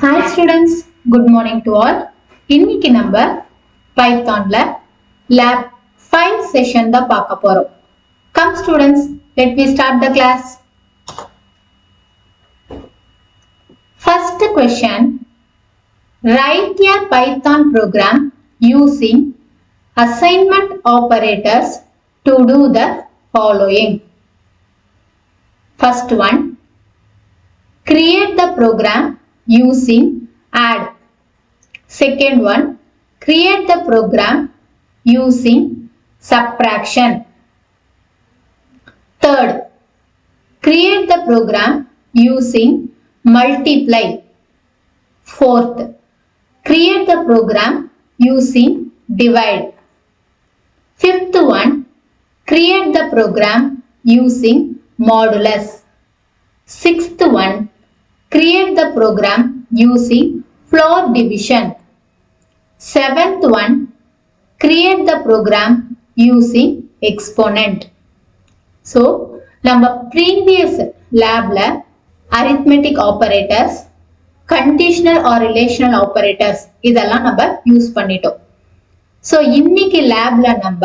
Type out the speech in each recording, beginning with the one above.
Hi students, good morning to all. இன்னைக்கு நம்ம பைத்தான்ல lab 5 session தான் பார்க்க போறோம். Come students, let me start the class. First question, write a Python program using assignment operators to do the following. First one, create the program using add. Second one, create the program using subtraction. Third, create the program using multiply. Fourth, create the program using divide. Fifth one, create the program using modulus. Sixth one, create the program using floor division. Seventh one, create the program using exponent. So, நம்ம previous labல arithmetic operators, conditional or relational operators இதெல்லாம் நம்ம use பண்ணிட்டோம். So, இன்னைக்கு labல நம்ம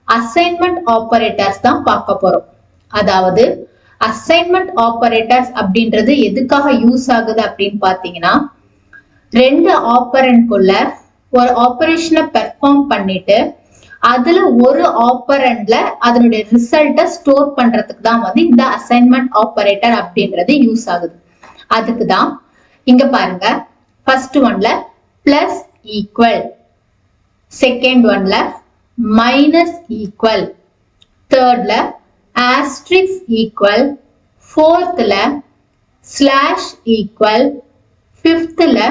assignment operators தான் பார்க்க போறோம். அதாவது அசைன்மெண்ட் ஆப்பரேட்டர்ஸ் அப்படின்றது எதுக்காக யூஸ் ஆகுது அப்படின்னு பாத்தீங்கன்னா, ரெண்டு ஆப்பரண்ட்குள்ள ஒரு ஆபரேஷனை பெர்ஃபார்ம் பண்ணிட்டு அதுல ஒரு ஆப்பரண்ட்ல அதனுடைய ரிசல்ட்டை ஸ்டோர் பண்றதுக்கு தான் வந்து இந்த அசைன்மெண்ட் ஆப்பரேட்டர் அப்படின்றது யூஸ் ஆகுது. அதுக்கு தான் இங்க பாருங்க, ஃபர்ஸ்ட் ஒன்ல பிளஸ் ஈக்குவல், செகண்ட் ஒன்ல மைனஸ் ஈக்குவல், தேர்ட்ல asterisk equal, fourth la slash equal, fifth la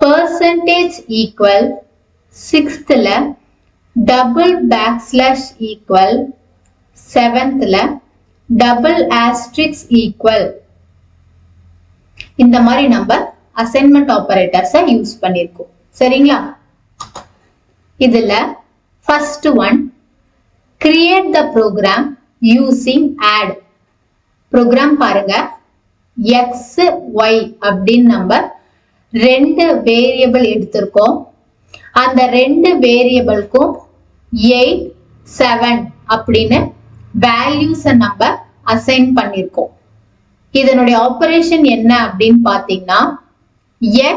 percentage equal, sixth la double backslash equal, seventh la double asterisk equal. இந்த மாதிரி நம்ம அசைன்மெண்ட் ஆப்பரேட்டர்ஸ் யூஸ் பண்ணிருக்கோம். சரிங்களா? இதுல first one, create the program using add. program பாருங்க, x, y அப்படின்னு நம்ம ரெண்டு வேரியபிள் எடுத்திருக்கோம். அந்த ரெண்டு வேரியபிள்க்கும் 8, 7 அப்படின்னு வேல்யூஸ் நம்ம அசைன் பண்ணிருக்கோம். இதனுடைய ஆபரேஷன் என்ன அப்படின்னு பாத்தீங்கன்னா,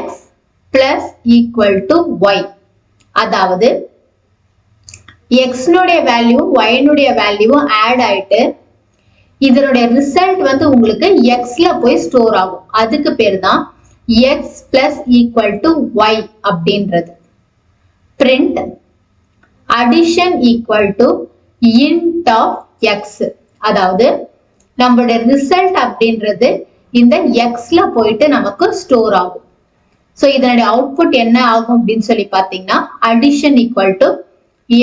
x plus equal to y. அதாவது x னுடைய வேல்யூ y னுடைய வேல்யூ ஆட் ஆயிட்டு இதனுடைய ரிசல்ட் வந்து உங்களுக்கு x ல போய் ஸ்டோர் ஆகும். அதுக்கு பேர் தான் x plus equal to y அப்படின்றது. print addition equal to int of x. அதாவது நம்மளுடைய ரிசல்ட் அப்படின்றது இந்த x ல போயிட்டு நமக்கு ஸ்டோர் ஆகும். சோ இதனுடைய அவுட்புட் என்ன ஆகும் அப்படின்னு சொல்லி பாத்தீங்கன்னா, addition equal to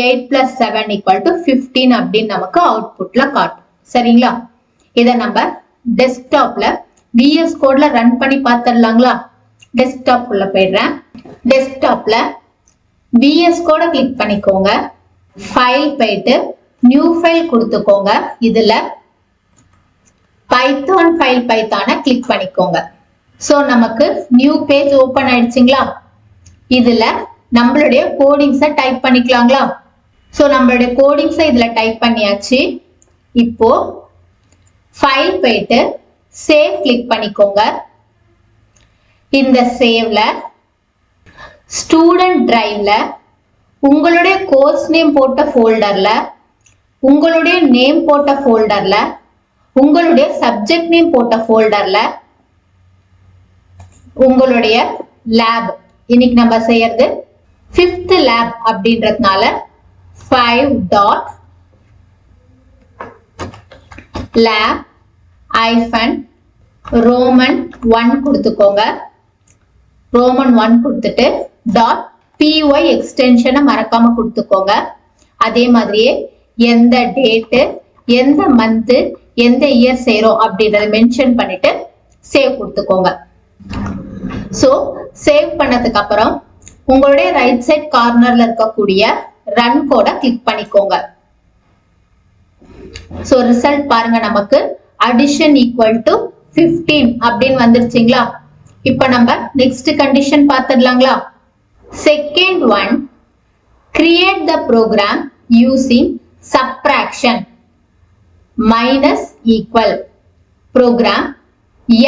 8 plus 7 equal to 15 அப்படின்னு நமக்கு அவுட்புட்ல காட்டும். சரிங்களா? இத நம்ம டெஸ்க்டாப்ல VS கோட்ல ரன் பண்ணி பார்த்துடலாங்களா? டெஸ்க்டாப் உள்ள போயிடுறேன். டெஸ்க்டாப்ல VS கோட கிளிக் பண்ணிக்கோங்க. ஃபைல் போயிட்டு நியூ ஃபைல் கொடுத்துக்கோங்க. இதுல பைத்தான் ஃபைல் பைத்தானை கிளிக் பண்ணிக்கோங்க. சோ நமக்கு நியூ பேஜ் ஓபன் ஆயிடுச்சுங்களா? இதுல நம்மளுடைய கோடிங்ஸை டைப் பண்ணிக்கலாங்களா? சோ நம்மளுடைய கோடிங்ஸை இதுல டைப் பண்ணியாச்சு. இப்போ ஃபைல் போயிட்டு சேவ் கிளிக் பண்ணிக்கோங்க. இந்த சேவ்ல ஸ்டூடெண்ட் டிரைவ்ல உங்களுடைய கோர்ஸ் நேம் போட்ட ஃபோல்டர்ல, உங்களுடைய நேம் போட்ட ஃபோல்டர்ல, உங்களுடைய சப்ஜெக்ட் நேம் போட்ட ஃபோல்டர்ல உங்களுடைய லேப், இன்னைக்கு நம்ம செய்யறது 5th லேப் அப்படின்றதுனால 5.lab-roman 1 கொடுத்துக்கோங்க. roman 1 கொடுத்துட்டு .py எக்ஸ்டென்ஷனை மறக்காம கொடுத்துக்கோங்க. அதே மாதிரியே எந்த டேட்டு, எந்த மந்த், எந்த இயர் செய்யறோம் அப்படின்றத மென்ஷன் பண்ணிட்டு சேவ் கொடுத்துக்கோங்க. சோ சேவ் பண்ணதுக்கு அப்புறம் உங்களுடைய ரைட் சைட் கார்னர்ல இருக்கக்கூடிய ரன் கோட கிளிக் பண்ணிக்கோங்க. சோ ரிசல்ட் பாருங்க, நமக்கு addition equal to 15 அப்படின்னு வந்துருச்சுங்களா? இப்ப நம்ம நெக்ஸ்ட் கண்டிஷன் பார்த்துடலாங்களா? Second one, create the program using subtraction minus equal. Program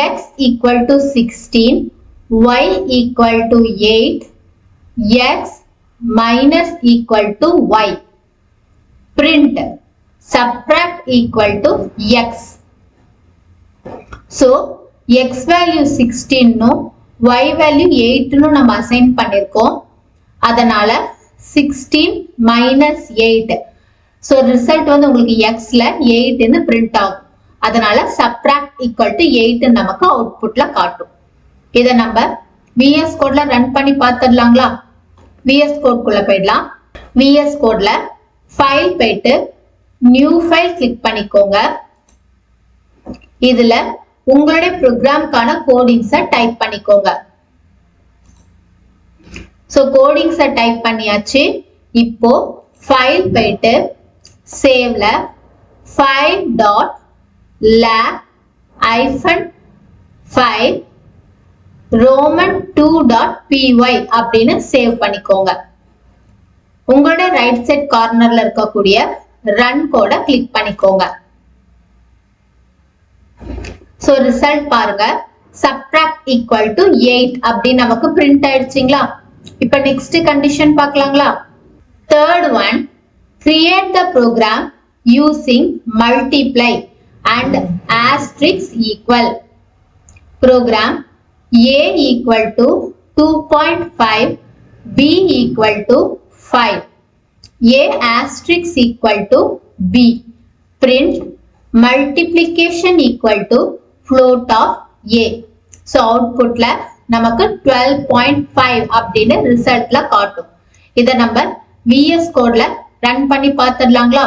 x equal to 16, y equal to 8, x minus equal to y. Print subtract equal to x. So x value 16 no y value 8 no நம்ம assign பண்ணிருக்கோம். அதனால 16 minus 8. So result வந்து உங்களுக்கு x ல 8 ன்னு print ஆகும். அதனால subtract equal to 8 நமக்கு அவுட்புட்ல காட்டும். இத நம்ம VS கோட்ல ரன் பண்ணி பார்த்துடலாங்களா? VS கோட் குள்ள போயிடலாம். VS கோட்ல ஃபைல் போயிட்டு நியூ ஃபைல் கிளிக் பண்ணிக்கோங்க. இதுல உங்களுடைய ப்ரோக்ராம்கான கோடிங்ஸை டைப் பண்ணிக்கோங்க. சோ கோடிங்ஸை டைப் பண்ணியாச்சு. இப்போ ஃபைல் போயிட்டு சேவ்ல 5.lab-5 roman2.py அப்படின்னு சேவ் பண்ணிக்கோங்க. உங்களுடைய ரைட் சைட் கார்னர்ல இருக்கக்கூடிய ரன் கோட கிளிக் பண்ணிக்கோங்க. சோ ரிசல்ட் பாருங்க, subtract equal to 8 அப்படி நமக்கு பிரிண்ட் ஆயிடுச்சுங்களா? இப்ப நெக்ஸ்ட் கண்டிஷன் பார்க்கலாங்களா? third one, create the program using multiply and asterisk equal. Program a equal to 2.5, b equal to 5, a asterisk equal to b. Print multiplication equal to float of a. So outputல நமக்கு 12.5 அப்படின்னு ரிசல்ட்ல காட்டும். இத நம்ம VS கோட்ல run பண்ணி பார்த்துடலாங்களா?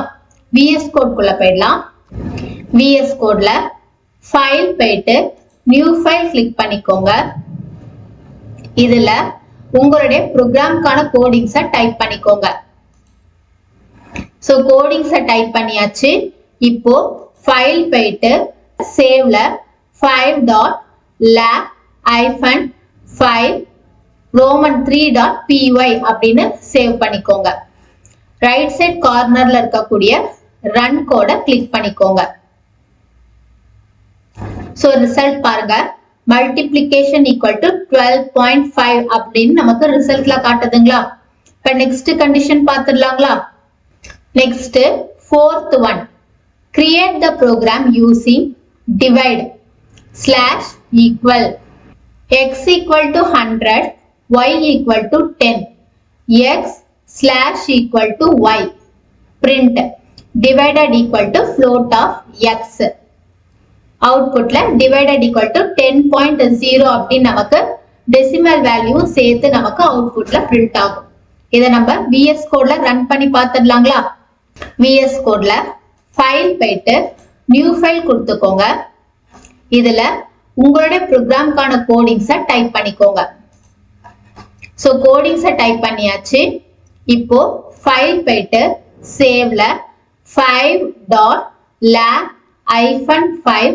VS code குள்ள போயிடலாம். VS கோட்ல ஃபைல் போயிட்டு நியூ ஃபைல் கிளிக் பண்ணிக்கோங்க. இதுல உங்களுடைய ப்ரோக்ராம்கான கோடிங்ஸை டைப் பண்ணிக்கோங்க. சோ கோடிங்ஸை டைப் பண்ணியாச்சு. இப்போ ஃபைல் போயிட்டு சேவ்ல 5.lab-5 roman3.py அப்படின்னு சேவ் பண்ணிக்கோங்க. ரைட் சைட் கார்னர்ல இருக்கக்கூடிய ரன் கோட கிளிக் பண்ணிக்கோங்க. சோ ரிசல்ட் பாருங்க, மல்டிப்ளிகேஷன் ஈக்குவல் டு 12.5 அப்படின்னு நமக்கு ரிசல்ட்ல காட்டுதுங்களா? இப்ப நெக்ஸ்ட் கண்டிஷன் பார்த்துடலாங்களா? Next fourth one, create the program using divide / equal. X equal to 100, y equal to 10, x / equal to y. Print divided equal to float of x. Outputல divided equal to 10.0 அப்படி நமக்கு decimal value சேர்த்து நமக்கு outputல print ஆகும். இத நம்ம VS கோட்ல run பண்ணி பார்த்துடலாங்களா? VS கோட்ல ஃபைல் போயிட்டு நியூ ஃபைல் கொடுத்துக்கோங்க. இதுல உங்களுடைய ப்ரோக்ராம்கான கோடிங்ஸை டைப் பண்ணிக்கோங்க. சோ கோடிங்ஸை டைப் பண்ணியாச்சு. இப்போ ஃபைல் போயிட்டு சேவ்ல 5.lab-5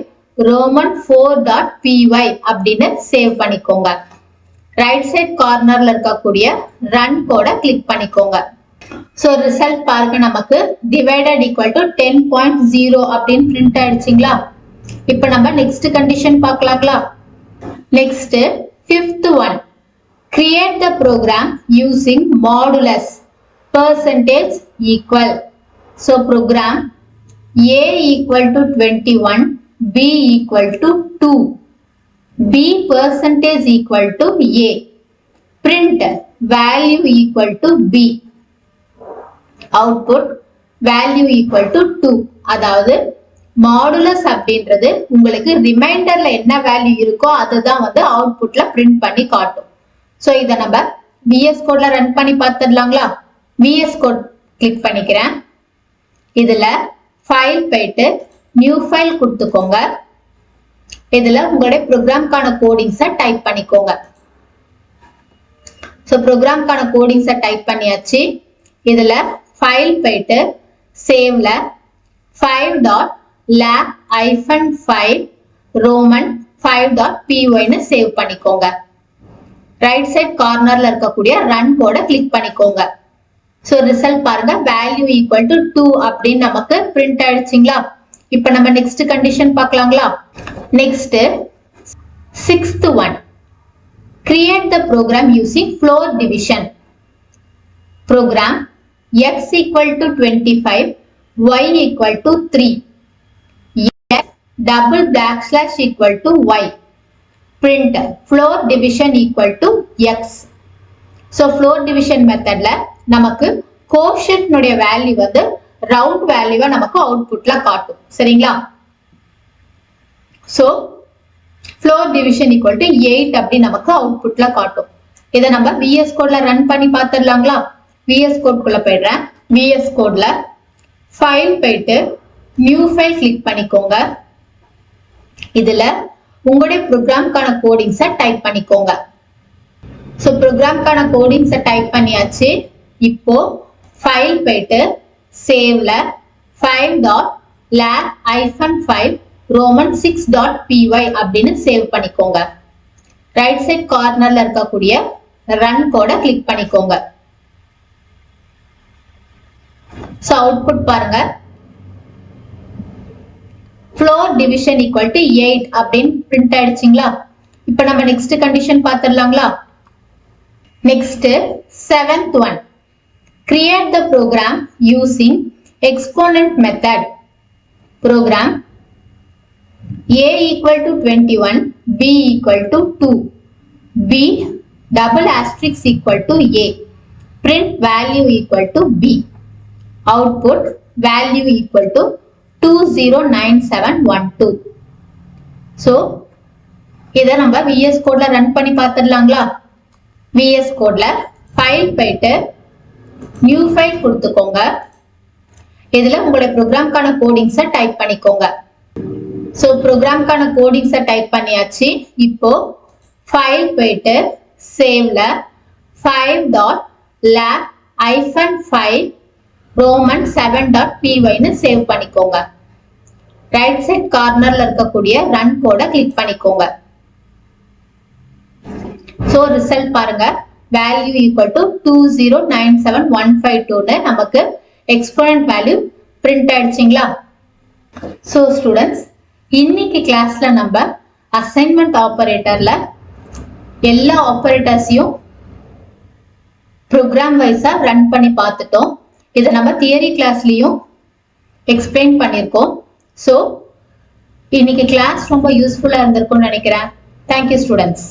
roman4.py அப்படின்னு சேவ் பண்ணிக்கோங்க. ரைட் சைட் கார்னர்ல இருக்கக்கூடிய ரன் கோட கிளிக் பண்ணிக்கோங்க. சோ ரிசல்ட் பாருங்க, நமக்கு டிவைடட் ஈக்குவல் டு 10.0 அப்படின்னு பிரிண்ட் ஆயிடுச்சுங்களா? இப்ப நம்ம நெக்ஸ்ட் கண்டிஷன் பார்க்கலாங்களா? Next fifth one, create the program using modulus percentage equal. So program a equal to 21, b equal to 2, b percentage equal to a. Print value equal to b. Output value equal to 2. அதாவது modulus அப்படின்றது உங்களுக்கு ரிமைண்டர்ல என்ன value இருக்கோ அதுதான் வந்து அவுட்புட்ல print பண்ணி காட்டும். So இத நம்ம VS கோட்ல ரன் பண்ணி பார்த்துடலாங்களா? VS கோட் கிளிக் பண்ணிக்கிறேன். இதுல ஃபைல் போயிட்டு நியூ ஃபைல் கொடுத்துக்கோங்க. இதுல உங்களுடைய ப்ரோக்ராம்கான கோடிங்ஸை டைப் பண்ணிக்கோங்க. சோ ப்ரோக்ராம்கான கோடிங்ஸை டைப் பண்ணியாச்சு. இதுல ஃபைல் போயிட்டு சேவ்ல 5.lab-5 roman 5.py ன்னு சேவ் பண்ணிக்கோங்க. ரைட் சைட் கார்னர்ல இருக்கக்கூடிய ரன் கோட கிளிக் பண்ணிக்கோங்க. சோ ரிசல்ட் பாருங்க, வேல்யூ ஈக்குவல் டு 2 அப்படின்னு நமக்கு பிரிண்ட் ஆயிடுச்சுங்களா? இப்ப நம்ம நெக்ஸ்ட் கண்டிஷன் பார்க்கலாங்களா? Next 6th one, create the program using floor division. Program x equal to 25, y equal to 3, x double backslash equal to y. Print floor division equal to x. So floor division methodல நமக்கு quotient உடைய value வந்து round வேல்யூவா நமக்கு அவுட்புட்ல காட்டும். சரிங்களா? So floor division equal to 8 அப்படி நமக்கு அவுட்புட்ல காட்டும். இத நம்ம VS கோட்ல ரன் பண்ணி பாத்துடலாங்களா? VS கோட் குள்ள போயிடுறேன். VS கோட்ல ஃபைல் போயிட்டு நியூ ஃபைல் கிளிக் பண்ணிக்கோங்க. இதுல உங்களுடைய ப்ரோக்ராம்கான கோடிங்ஸை டைப் பண்ணிக்கோங்க. சோ ப்ரோக்ராம்கான கோடிங்ஸை டைப் பண்ணியாச்சு. இப்போ ஃபைல் போயிட்டு சேவ்ல 5.lag-5 roman 6.py அப்படின்னு சேவ் பண்ணிக்கோங்க. ரைட் சைட் கார்னர்ல இருக்கக்கூடிய ரன் கோட கிளிக் பண்ணிக்கோங்க. சோ அவுட்புட் பாருங்க, floor division equal to 8 அப்படின்னு பிரிண்ட் ஆயிடுச்சுங்களா? இப்போ நம்ம நெக்ஸ்ட் கண்டிஷன் பார்த்துடலாங்களா? Next 7th one, create the program using exponent method. Program a equal to 21, b equal to 2, b double asterisk equal to a. Print value equal to b. Output value equal to 209712. So இத நம்ம VS கோட்ல run பண்ணி பார்த்துடலாங்களா? VS கோட்ல file போயிட்டு new file கொடுத்துக்கோங்க. இதுல உங்களுடைய ப்ரோக்ராம்கான கோடிங்ஸை type பண்ணிக்கோங்க. சோ ப்ரோக்ராம்கான கோடிங்ஸை டைப் பண்ணியாச்சு. இப்போ ஃபைல் போயிட்டு சேவ்ல 5.lag-5 roman 7.py ன்னு சேவ் பண்ணிக்கோங்க. ரைட் சைட் கார்னர்ல இருக்கக்கூடிய ரன் கோட கிளிக் பண்ணிக்கோங்க. சோ ரிசல்ட் பாருங்க, வேல்யூ ஈக்குவல் டு 209715 நமக்கு எக்ஸ்போனன்ட் வேல்யூ பிரிண்ட் ஆயிடுச்சுங்களா? சோ ஸ்டூடெண்ட்ஸ், இன்னைக்கு கிளாஸ்ல நம்ம அசைன்மெண்ட் ஆபரேட்டர்ல எல்லா ஆபரேட்டர்ஸையும் ப்ரோக்ராம் வைஸா ரன் பண்ணி பார்த்துட்டோம். இதை நம்ம தியரி கிளாஸ்லயும் எக்ஸ்பிளைன் பண்ணியிருக்கோம். ஸோ இன்னைக்கு கிளாஸ் ரொம்ப யூஸ்ஃபுல்லா இருந்திருக்கும்னு நினைக்கிறேன். Thank you students.